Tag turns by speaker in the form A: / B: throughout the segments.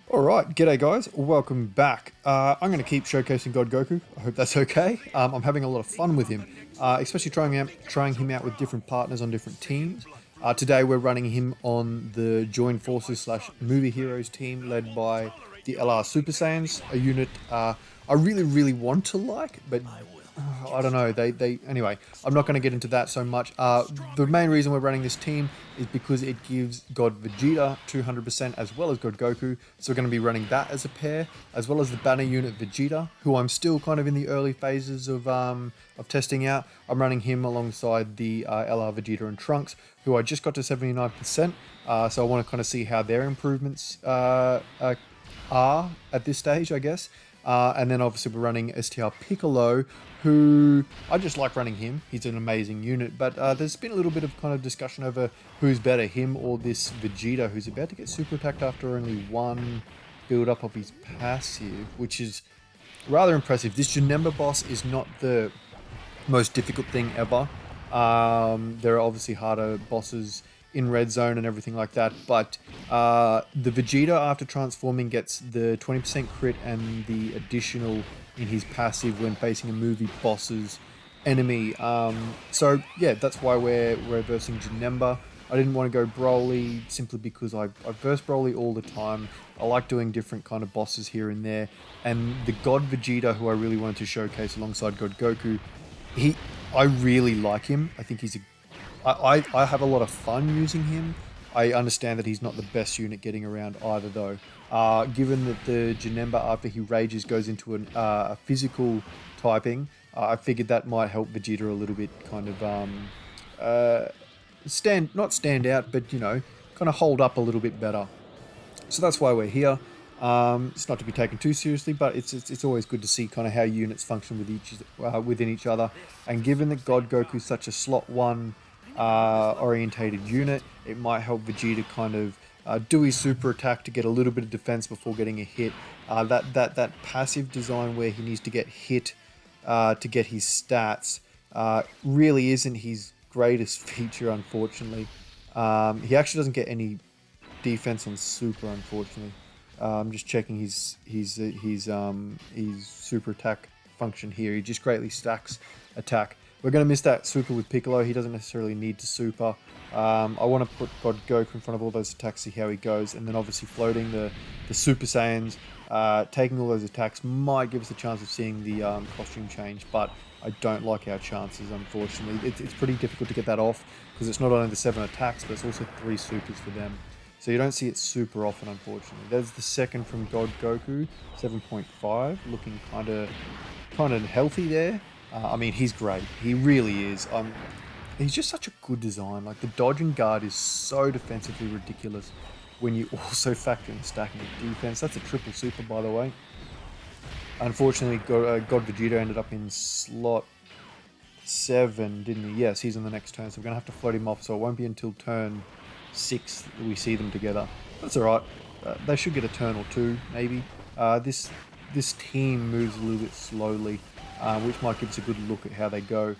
A: Alright, g'day guys, welcome back. I'm going to keep showcasing God Goku, I hope that's okay. I'm having a lot of fun with him, especially trying him out with different partners on different teams. Today we're running him on the Joined Forces slash Movie Heroes team led by the LR Super Saiyans, a unit I really want to like, but I don't know. Anyway. I'm not going to get into that so much. The main reason we're running this team is because it gives God Vegeta 200% as well as God Goku. So we're going to be running that as a pair, as well as the banner unit Vegeta, who I'm still kind of in the early phases of testing out. I'm running him alongside the LR Vegeta and Trunks, who I just got to 79%. So I want to kind of see how their improvements are at this stage, I guess. And then obviously we're running STR Piccolo, who I just like running him. He's an amazing unit, but there's been a little bit of kind of discussion over who's better, him or this Vegeta, who's about to get super attacked after only one build up of his passive, which is rather impressive. This Janemba boss is not the most difficult thing ever. There are obviously harder bosses in red zone and everything like that, but the Vegeta after transforming gets the 20% crit and the additional in his passive when facing a movie boss's enemy. So yeah, that's why we're versing Janemba. I didn't want to go Broly simply because I verse Broly all the time. I like doing different kind of bosses here and there, and the God Vegeta, who I really wanted to showcase alongside God Goku, I really like him. I think I have a lot of fun using him. I understand that he's not the best unit getting around either, though. Given that the Janemba, after he rages, goes into a physical typing, I figured that might help Vegeta a little bit, kind of not stand out, but kind of hold up a little bit better. So that's why we're here. It's not to be taken too seriously, but it's always good to see kind of how units function within each other. And given that God Goku is such a slot one orientated unit, it might help Vegeta kind of do his super attack to get a little bit of defense before getting a hit. That passive design where he needs to get hit to get his stats really isn't his greatest feature, unfortunately. He actually doesn't get any defense on super, unfortunately. I'm just checking his super attack function here. He just greatly stacks attack. We're going to miss that super with Piccolo. He doesn't necessarily need to super. I want to put God Goku in front of all those attacks, see how he goes, and then obviously floating the Super Saiyans, taking all those attacks might give us a chance of seeing the costume change, but I don't like our chances, unfortunately. It's pretty difficult to get that off because it's not only the 7 attacks, but it's also 3 supers for them. So you don't see it super often, unfortunately. There's the second from God Goku, 7.5, looking kind of healthy there. I mean, he's great. He really is. He's just such a good design. Like, the dodge and guard is so defensively ridiculous when you also factor in stacking of defense. That's a triple super, by the way. Unfortunately, God Vegeta ended up in slot 7, didn't he? Yes, he's on the next turn, so we're going to have to float him off, so it won't be until turn 6 that we see them together. That's alright. They should get a turn or two, maybe. This team moves a little bit slowly, which might give us a good look at how they go.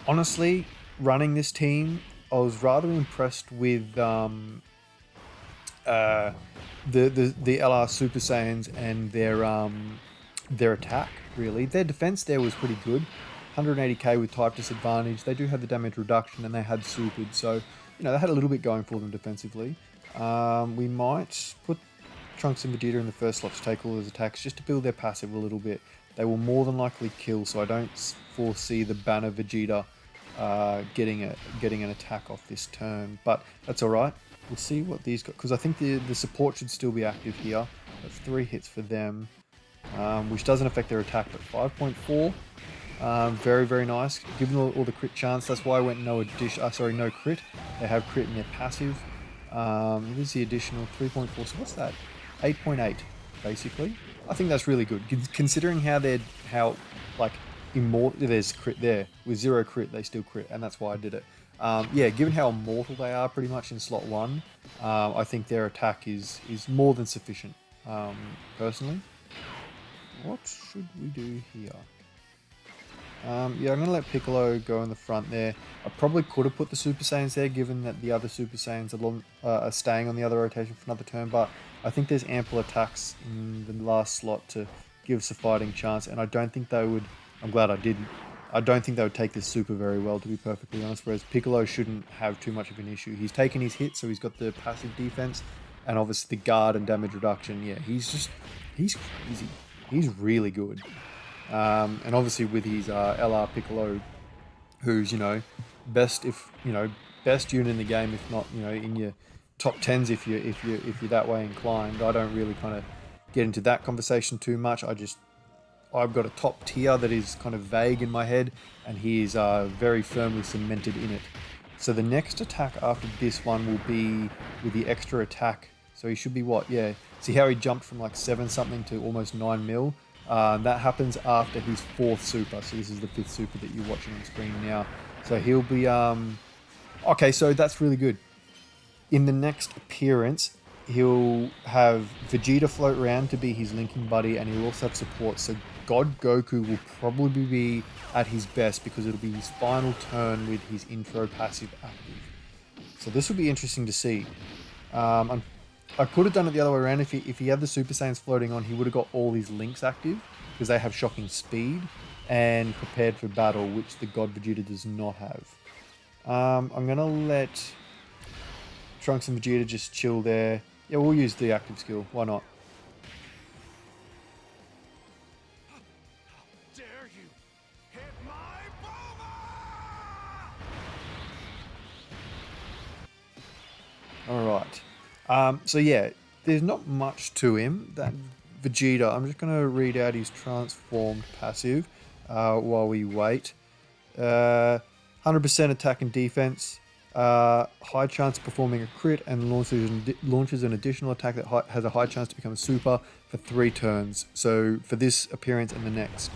A: Honestly, running this team, I was rather impressed with the LR Super Saiyans and their attack. Really, their defense there was pretty good. 180k with type disadvantage. They do have the damage reduction, and they had supered, so they had a little bit going for them defensively. We might put Trunks and Vegeta in the first slot to take all those attacks just to build their passive a little bit. They will more than likely kill, so I don't foresee the banner Vegeta getting an attack off this turn, but that's alright. We'll see what these got, because I think the support should still be active here. That's 3 hits for them, which doesn't affect their attack, but 5.4. Very nice. Given all the crit chance, that's why I went no crit. They have crit in their passive. Here's the additional 3.4. So what's that? 8.8, basically. I think that's really good, considering how immortal. There's crit there with 0 crit, they still crit, and that's why I did it. Yeah, given how immortal they are, pretty much in slot 1, I think their attack is more than sufficient. Personally, what should we do here? Yeah, I'm going to let Piccolo go in the front there. I probably could have put the Super Saiyans there, given that the other Super Saiyans are staying on the other rotation for another turn, but I think there's ample attacks in the last slot to give us a fighting chance, and I don't think they would... I'm glad I didn't. I don't think they would take this Super very well, to be perfectly honest, whereas Piccolo shouldn't have too much of an issue. He's taken his hit, so he's got the passive defense, and obviously the guard and damage reduction. Yeah, he's crazy. He's really good. And obviously with his LR Piccolo, who's, best best unit in the game, if not, in your top tens if you're that way inclined. I don't really kind of get into that conversation too much. I've got a top tier that is kind of vague in my head, and he is very firmly cemented in it. So the next attack after this one will be with the extra attack. So he should be what? Yeah. See how he jumped from like 7 something to almost 9 mil? That happens after his 4th super. So this is the 5th super that you're watching on screen now. So he'll be... Okay, so that's really good. In the next appearance, he'll have Vegeta float around to be his linking buddy, and he'll also have support. So God Goku will probably be at his best because it'll be his final turn with his intro passive active. So this will be interesting to see. I could have done it the other way around. If he had the Super Saiyans floating on, he would have got all his links active because they have shocking speed and prepared for battle, which the God Vegeta does not have. I'm going to let Trunks and Vegeta just chill there. Yeah, we'll use the active skill. Why not? Alright. So yeah, there's not much to him. That Vegeta, I'm just going to read out his transformed passive while we wait. 100% attack and defense. High chance of performing a crit, and launches an additional attack that has a high chance to become a super for 3 turns. So for this appearance and the next.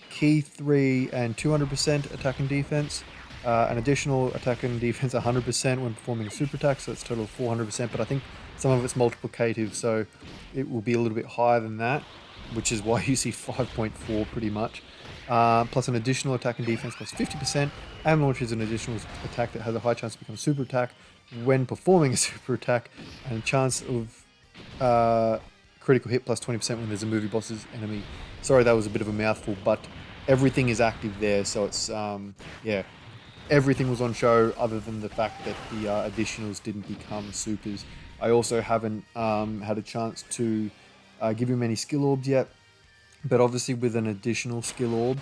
A: Key 3 and 200% attack and defense. An additional attack and defense 100% when performing a super attack, so it's a total of 400%, but I think some of it's multiplicative, so it will be a little bit higher than that, which is why you see 5.4 pretty much. Plus an additional attack and defense plus 50%, and launches an additional attack that has a high chance to become a super attack when performing a super attack, and a chance of critical hit plus 20% when there's a movie boss's enemy. Sorry, that was a bit of a mouthful, but everything is active there, so it's, yeah. Everything was on show other than the fact that the additionals didn't become supers. I also haven't had a chance to give him any skill orbs yet, but obviously with an additional skill orb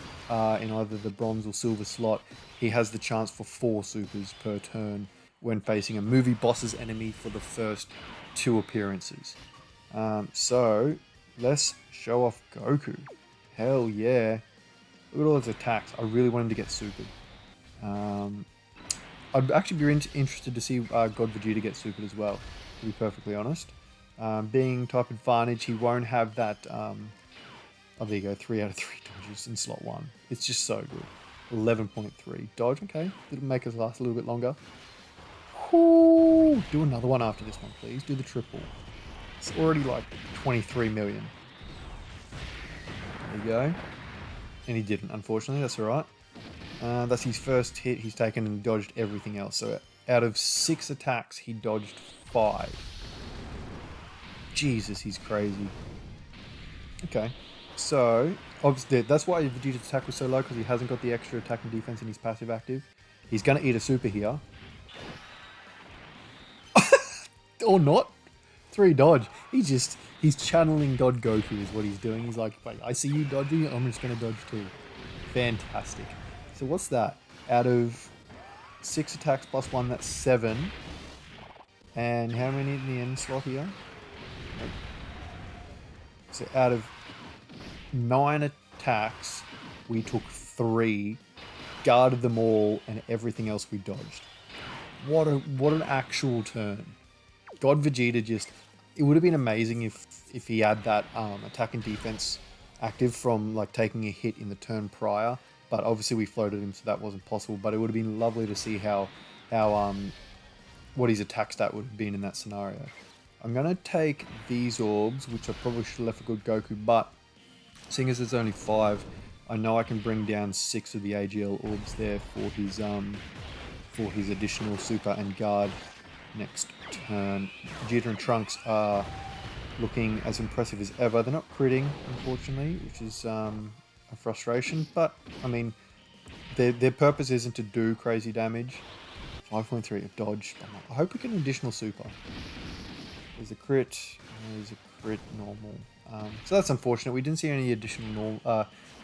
A: in either the bronze or silver slot, he has the chance for 4 supers per turn when facing a movie boss's enemy for the first 2 appearances. So let's show off Goku. Hell yeah. Look at all those attacks. I really want him to get supered. I'd actually be interested to see God Vegeta get supered as well, to be perfectly honest. Being type advantage, he won't have that, oh there you go, 3 out of 3 dodges in slot 1. It's just so good. 11.3. Dodge, okay. It'll make us last a little bit longer. Whoo! Do another one after this one, please. Do the triple. It's already like 23 million. There you go. And he didn't, unfortunately, that's alright. That's his first hit. He's taken and dodged everything else. So out of 6 attacks, he dodged 5. Jesus, he's crazy. Okay, so obviously that's why Vegeta's attack was so low, because he hasn't got the extra attack and defense in his passive active. He's going to eat a super here. Or not. 3 dodge. He's channeling God Goku is what he's doing. He's like, I see you dodging, I'm just going to dodge too. Fantastic. So what's that? Out of 6 attacks plus 1, that's 7. And how many in the end slot here? Nope. So out of 9 attacks, we took 3, guarded them all, and everything else we dodged. What an actual turn. God Vegeta just... It would have been amazing if he had that attack and defense active from like taking a hit in the turn prior. But obviously we floated him, so that wasn't possible. But it would have been lovely to see how what his attack stat would have been in that scenario. I'm going to take these orbs, which I probably should have left for good Goku, but seeing as there's only 5, I know I can bring down 6 of the AGL orbs there for his additional super and guard next turn. Vegeta and Trunks are looking as impressive as ever. They're not critting, unfortunately, which is a frustration. But, I mean, their purpose isn't to do crazy damage. 5.3 of dodge. I hope we get an additional super. There's a crit. There's a crit normal. So that's unfortunate. We didn't see any additional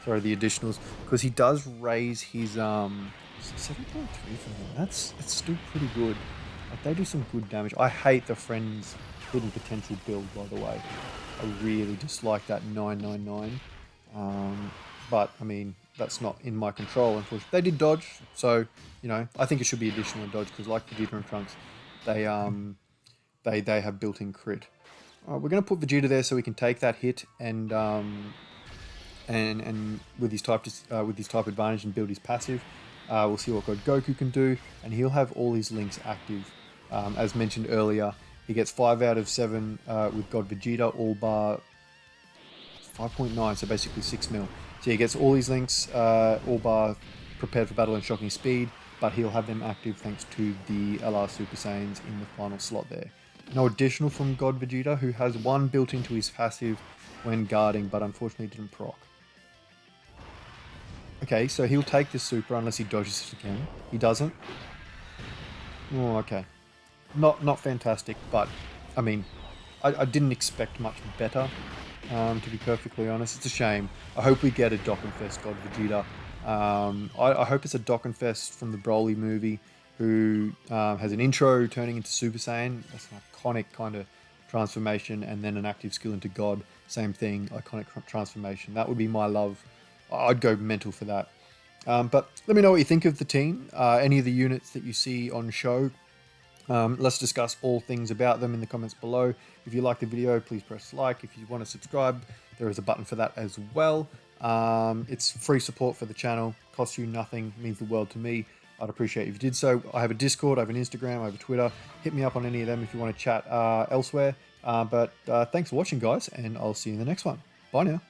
A: the additionals, because he does raise his 7.3 from him. That's still pretty good. Like, they do some good damage. I hate the Friends Hidden Potential build, by the way. I really dislike that 999. But I mean, that's not in my control, unfortunately. They did dodge, so you know, I think it should be additional dodge, because like Vegeta and Trunks, they have built-in crit. We're going to put Vegeta there so we can take that hit and with his type advantage and build his passive. We'll see what God Goku can do, and he'll have all his links active. As mentioned earlier, he gets 5 out of 7 with God Vegeta, all bar 5.9, so basically 6 mil. So he gets all his links, all bar prepared for battle and shocking speed, but he'll have them active thanks to the LR Super Saiyans in the final slot there. No additional from God Vegeta, who has 1 built into his passive when guarding, but unfortunately didn't proc. Okay, so he'll take this super unless he dodges it again. He doesn't. Oh, okay. Not fantastic, but I mean, I didn't expect much better, to be perfectly honest. It's a shame. I hope we get a Dokkan Fest God Vegeta. I hope it's a Dokkan Fest from the Broly movie, who has an intro turning into Super Saiyan. That's an iconic kind of transformation, and then an active skill into God. Same thing, iconic transformation. That would be my love. I'd go mental for that. But let me know what you think of the team. Any of the units that you see on show. Let's discuss all things about them in the comments below. If you like the video, please press like. If you want to subscribe, there is a button for that as well. It's free support for the channel, costs you nothing, means the world to me. I'd appreciate if you did so. I have a Discord, I have an Instagram, I have a Twitter. Hit me up on any of them if you want to chat elsewhere. But thanks for watching, guys, and I'll see you in the next one. Bye now.